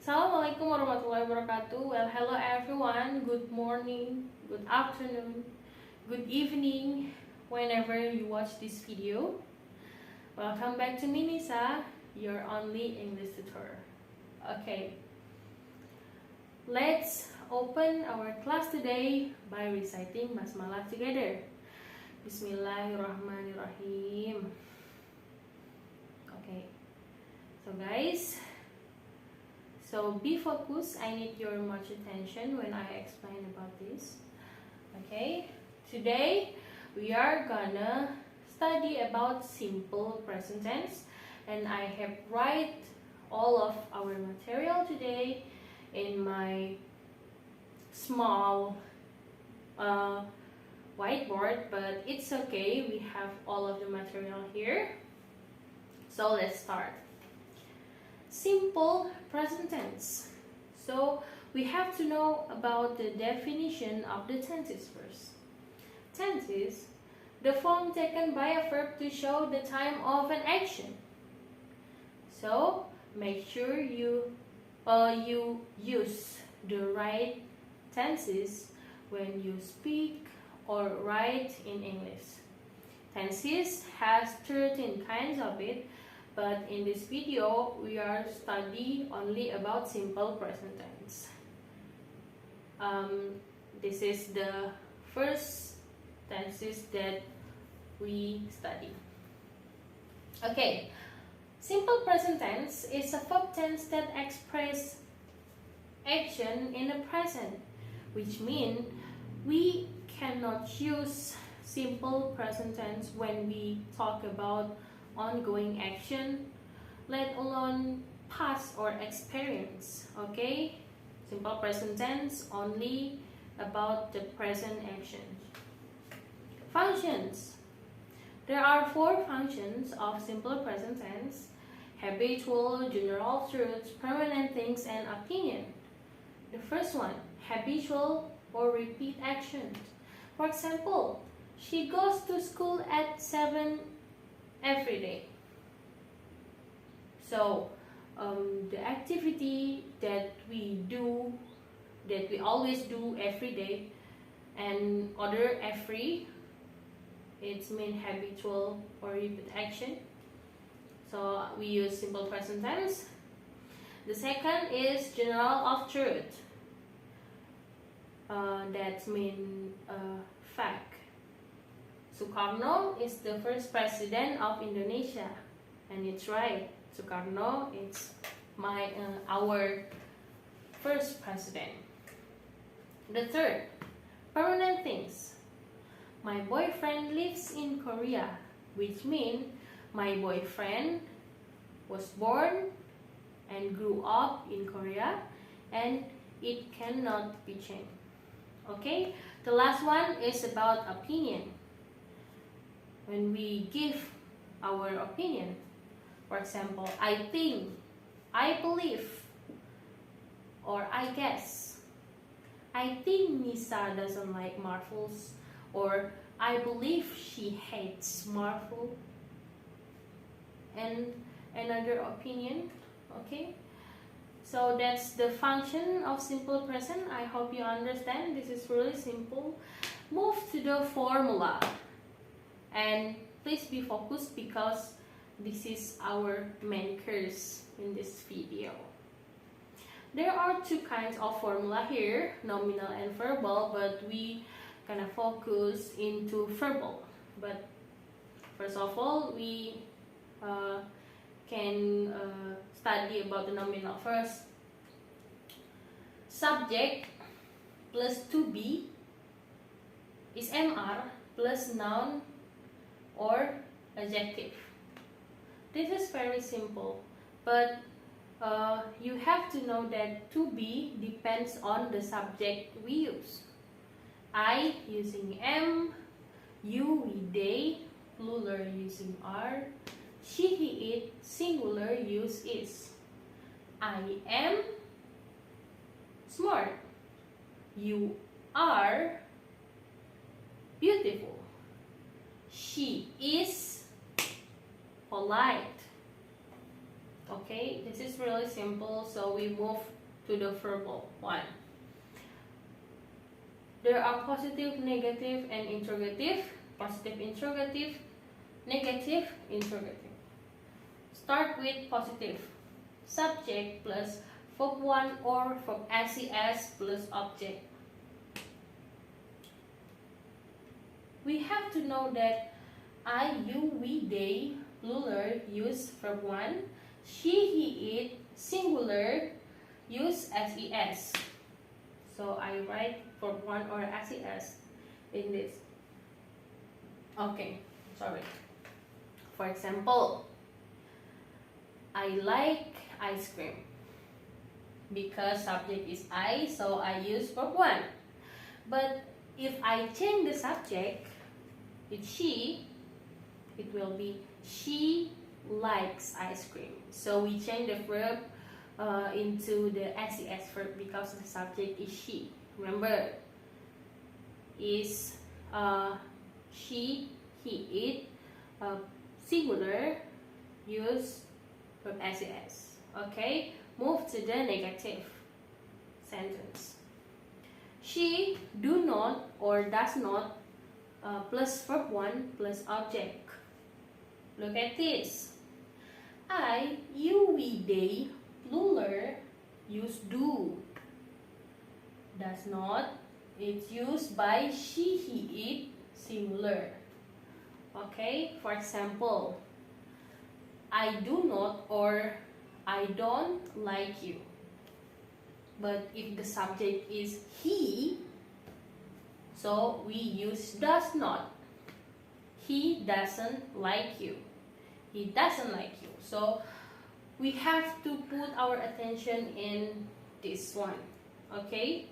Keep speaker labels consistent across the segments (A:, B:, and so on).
A: Assalamualaikum warahmatullahi wabarakatuh. Well, hello everyone. Good morning, good afternoon, good evening, whenever you watch this video. Welcome back to me, Nisa, your only English tutor. Okay, let's open our class today by reciting basmalah together. Bismillahirrahmanirrahim. Okay, so guys, so be focused. I need your much attention when I explain about this. Okay, today we are gonna study about simple present tense, and I have write all of our material today in my small whiteboard, but it's okay, we have all of the material here. So let's start. Simple present tense. So we have to know about the definition of the tenses first. Tenses, the form taken by a verb to show the time of an action. So make sure you use the right tenses when you speak or write in English. Tenses has 13 kinds of it, but in this video we are study only about simple present tense. This is the first tenses that we study. Okay, simple present tense is a verb tense that express action in the present, which means we cannot use simple present tense when we talk about ongoing action, let alone past or experience. Okay, simple present tense only about the present action. Functions. There are 4 functions of simple present tense: habitual, general truths, permanent things, and opinion. The first one, habitual or repeat actions. For example, she goes to school at 7 every day. So the activity that we always do every day, and other every, it's mean habitual or repeat action. So we use simple present tense. The second is general of truth. That mean fact. Soekarno is the first president of Indonesia, and it's right. Soekarno is our first president. The third, permanent things. My boyfriend lives in Korea, which means my boyfriend was born and grew up in Korea, and it cannot be changed. Okay, the last one is about opinion. When we give our opinion, for example, I think, I believe, or I guess. I think Nisa doesn't like marbles, or I believe she hates marble, and another opinion. Okay, so that's the function of simple present. I hope you understand. This is really simple. Move to the formula. And please be focused because this is our main course in this video. There are 2 kinds of formula here, nominal and verbal, but we gonna focus into verbal. But first of all, we can study about the nominal first. Subject plus to be is MR plus noun or adjective. This is very simple, but you have to know that to be depends on the subject we use. I using am, you we they, plural using are, she he it, singular use is. I am smart, you are beautiful, she is polite, Okay, this is really simple, so we move to the verbal one. There are positive, negative, and interrogative. Positive, interrogative, negative, interrogative. Start with positive. Subject plus verb 1 or verb SES plus object. We have to know that I, you, we, they, plural, use verb 1. She, he, it, singular, use SES. So I write verb 1 or SES in this. Okay, sorry. For example, I like ice cream. Because subject is I, so I use verb 1. But if I change the subject, it's she, it will be she likes ice cream. So we change the verb into the SES verb because the subject is she. Remember, is she, he, it, singular, use verb SES. Okay, move to the negative sentence. She do not or does not plus verb 1 plus object. Look at this. I, you, we, they, plural, use do. Does not, it's used by she, he, it, singular. Okay, for example, I do not or I don't like you. But if the subject is he, so we use does not. He doesn't like you. He doesn't like you. So we have to put our attention in this one. Okay?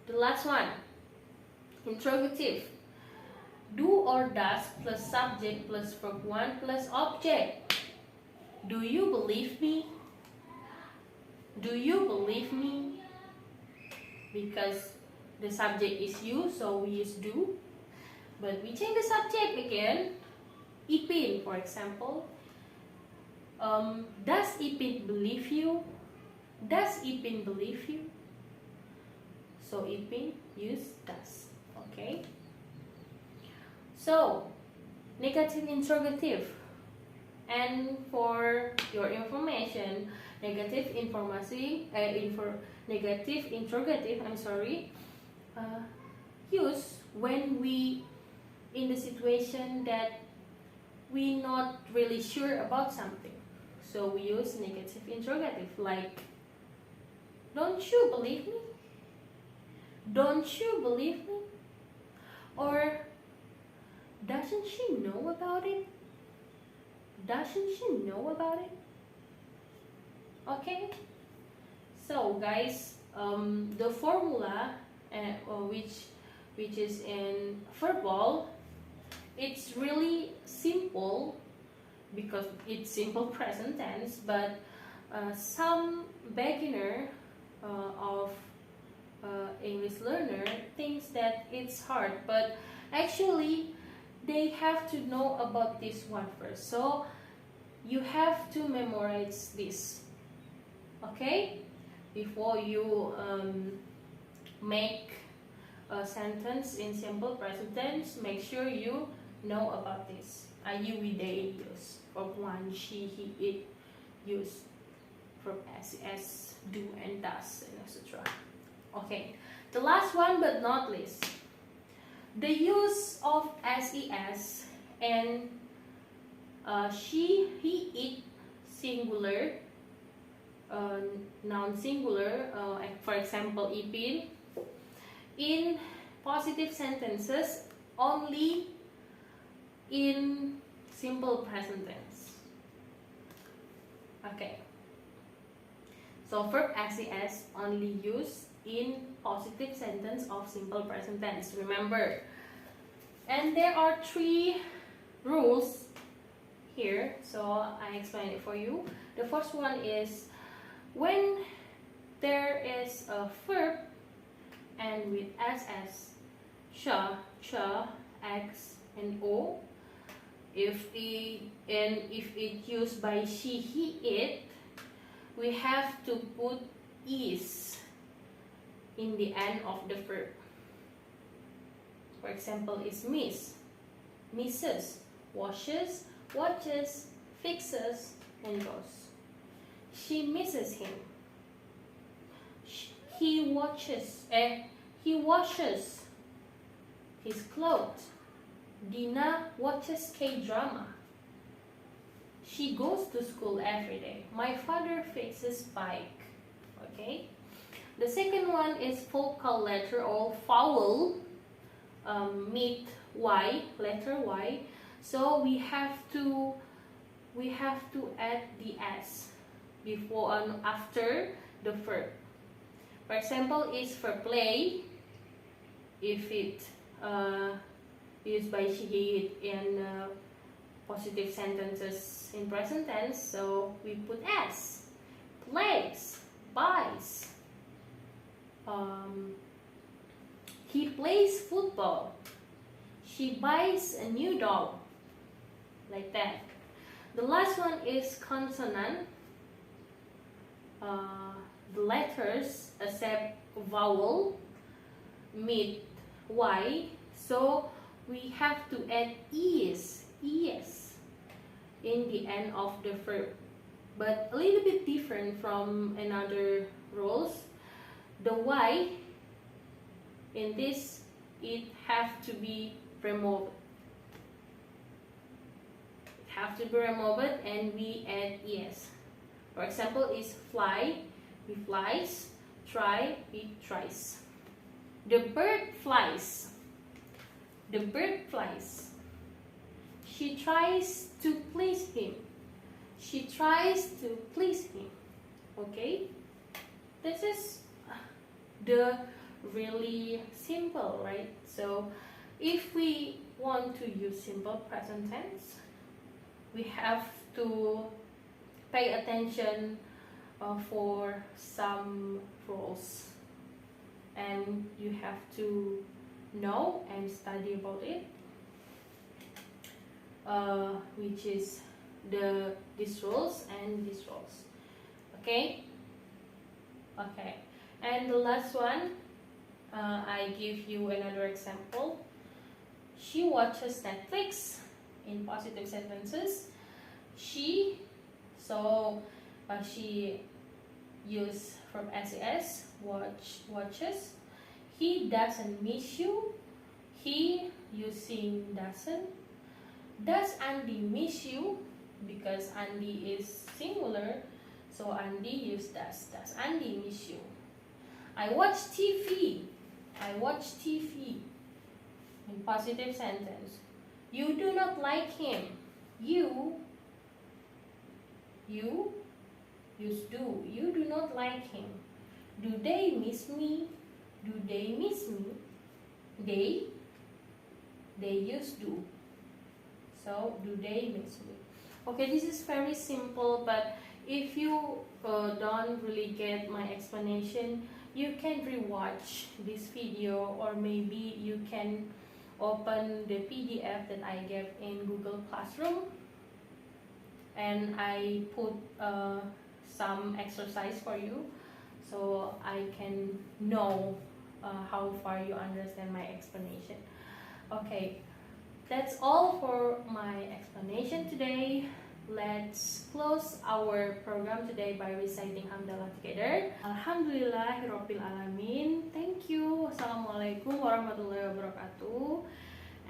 A: The last one. Interrogative. Do or does plus subject plus verb 1 plus object. Do you believe me? Do you believe me? Because the subject is you, so we use do. But we change the subject again. Ipin, for example. Does Ipin believe you? Does Ipin believe you? So Ipin use does. Okay. So negative interrogative. And for your information, negative interrogative, use when we in the situation that we not really sure about something. So we use negative interrogative like, don't you believe me? Don't you believe me? Or doesn't she know about it? Doesn't she know about it? Okay. So guys, the formula which is in verbal, it's really simple because it's simple present tense, but some beginner of English learner thinks that it's hard, but actually they have to know about this one first. So you have to memorize this, okay? Before you make a sentence in simple present tense, make sure you know about this. I, you, we, they use verb 1, she, he, it use verb SES, do and does, and etc. Okay, the last one but not least, the use of SES and she, he, it, singular, noun singular, for example, Ipin, in positive sentences only in simple present tense. Okay. So verb SES only used in positive sentence of simple present tense. Remember. And there are 3 rules here, so I explain it for you. The first one is when there is a verb and with SS, cha, x, and o, If it used by she, he, it, we have to put is in the end of the verb. For example, is miss, misses, washes, watches, fixes, and goes. She misses him. He washes his clothes. Dina watches K-drama. She goes to school every day. My father fixes bike. Okay. The second one is vocal letter or vowel. Meet Y, letter Y. So we have to add the S before and after the verb. For example, is for play. If it used by she, it in positive sentences in present tense, so we put S. Plays, buys. He plays football. She buys a new doll. Like that. The last one is consonant. The letters except vowel meet Y, so we have to add es in the end of the verb, but a little bit different from another rules. The Y in this, it have to be removed. It have to be removed and we add es. For example, is fly, we flies, try, we tries. The bird flies. The bird flies. She tries to please him. She tries to please him. Okay? This is the really simple, right? So if we want to use simple present tense, we have to pay attention for some rules, and you have to know and study about it, which is these rules and these rules. Okay. And the last one, I give you another example. She watches Netflix in positive sentences. She use from SES, watches. He doesn't miss you. He using doesn't. Does Andy miss you? Because Andy is singular, so Andy use does. Does Andy miss you? I watch TV. I watch TV in positive sentence. You do not like him. You do. You do not like him. Do they miss me? Do they miss me? They used to. So, do they miss me? Okay, this is very simple, but if you don't really get my explanation, you can rewatch this video, or maybe you can open the PDF that I gave in Google Classroom, and I put some exercise for you, so I can know how far you understand my explanation. Okay, that's all for my explanation today. Let's close our program today by reciting Hamdalah together. Alhamdulillahirabbil alamin. Thank you. Assalamualaikum warahmatullahi wabarakatuh.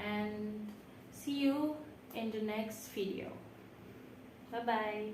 A: And see you in the next video. Bye bye.